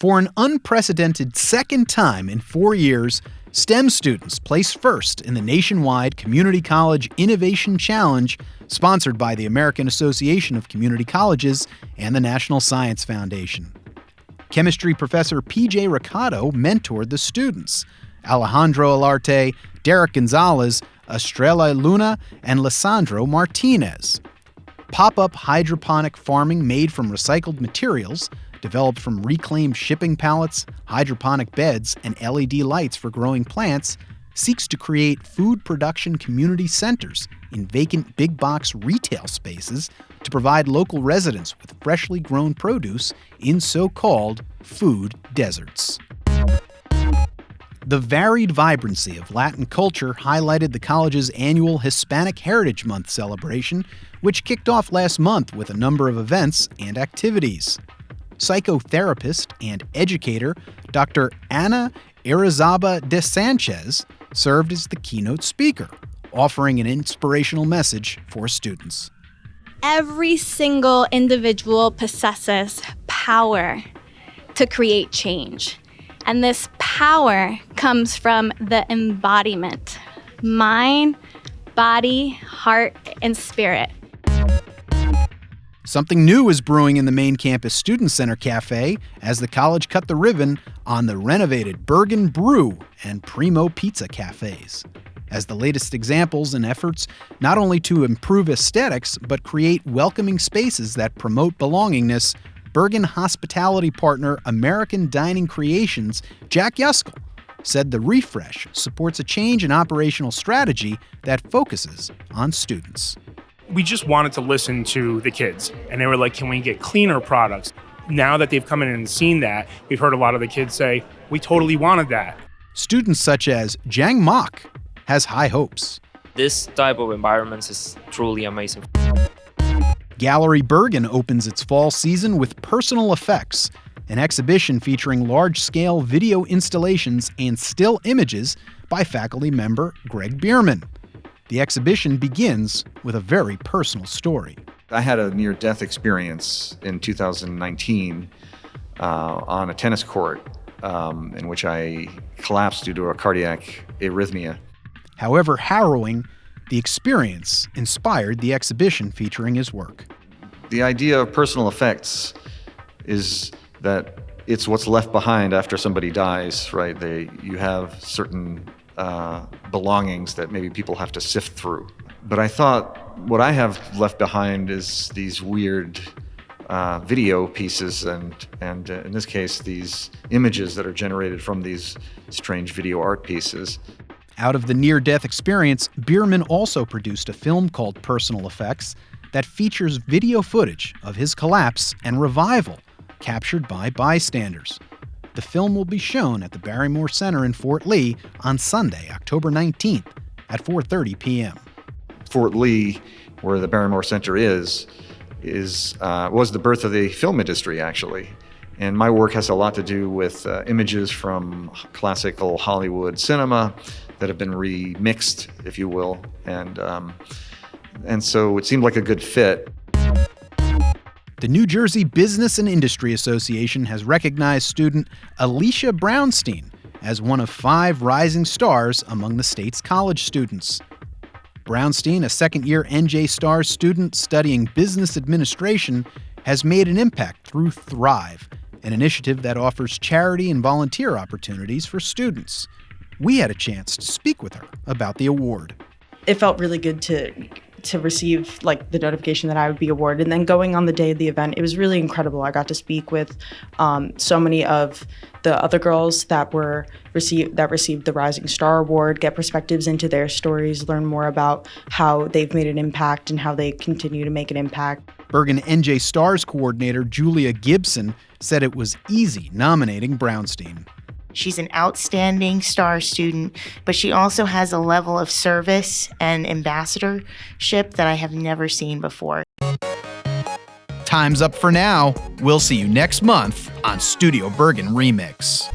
For an unprecedented second time in 4 years, STEM students placed first in the nationwide Community College Innovation Challenge, sponsored by the American Association of Community Colleges and the National Science Foundation. Chemistry professor P.J. Ricardo mentored the students. Alejandro Alarte, Derek Gonzalez, Estrella Luna, and Lisandro Martinez. Pop-up hydroponic farming made from recycled materials, developed from reclaimed shipping pallets, hydroponic beds, and LED lights for growing plants, seeks to create food production community centers in vacant big-box retail spaces to provide local residents with freshly grown produce in so-called food deserts. The varied vibrancy of Latin culture highlighted the college's annual Hispanic Heritage Month celebration, which kicked off last month with a number of events and activities. Psychotherapist and educator Dr. Ana Irizaba de Sanchez served as the keynote speaker, offering an inspirational message for students. Every single individual possesses power to create change. And this power comes from the embodiment: mind, body, heart, and spirit. Something new is brewing in the main campus Student Center Cafe as the college cut the ribbon on the renovated Bergen Brew and Primo Pizza cafes. As the latest examples in efforts not only to improve aesthetics but create welcoming spaces that promote belongingness, Bergen hospitality partner American Dining Creations, Jack Yuskel, said the refresh supports a change in operational strategy that focuses on students. We just wanted to listen to the kids, and they were like, can we get cleaner products? Now that they've come in and seen that, we've heard a lot of the kids say, we totally wanted that. Students such as Jang Mok has high hopes. This type of environment is truly amazing. Gallery Bergen opens its fall season with Personal Effects, an exhibition featuring large-scale video installations and still images by faculty member Greg Biermann. The exhibition begins with a very personal story. I had a near-death experience in 2019 on a tennis court in which I collapsed due to a cardiac arrhythmia. However harrowing, the experience inspired the exhibition featuring his work. The idea of personal effects is that it's what's left behind after somebody dies, right? You have certain belongings that maybe people have to sift through. But I thought what I have left behind is these weird video pieces and in this case, these images that are generated from these strange video art pieces. Out of the near-death experience, Biermann also produced a film called Personal Effects that features video footage of his collapse and revival captured by bystanders. The film will be shown at the Barrymore Center in Fort Lee on Sunday, October 19th at 4:30 p.m. Fort Lee, where the Barrymore Center was the birth of the film industry, actually. And my work has a lot to do with images from classical Hollywood cinema that have been remixed, if you will, and so it seemed like a good fit. The New Jersey Business and Industry Association has recognized student Alicia Brownstein as one of 5 rising stars among the state's college students. Brownstein, a second-year NJ STARS student studying business administration, has made an impact through Thrive, an initiative that offers charity and volunteer opportunities for students. We had a chance to speak with her about the award. It felt really good to receive the notification that I would be awarded, and then going on the day of the event, it was really incredible. I got to speak with so many of the other girls that received the Rising Star Award, get perspectives into their stories, learn more about how they've made an impact and how they continue to make an impact. Bergen NJ STARS coordinator Julia Gibson said it was easy nominating Brownstein. She's an outstanding STAR student, but she also has a level of service and ambassadorship that I have never seen before. Time's up for now. We'll see you next month on Studio Bergen Remix.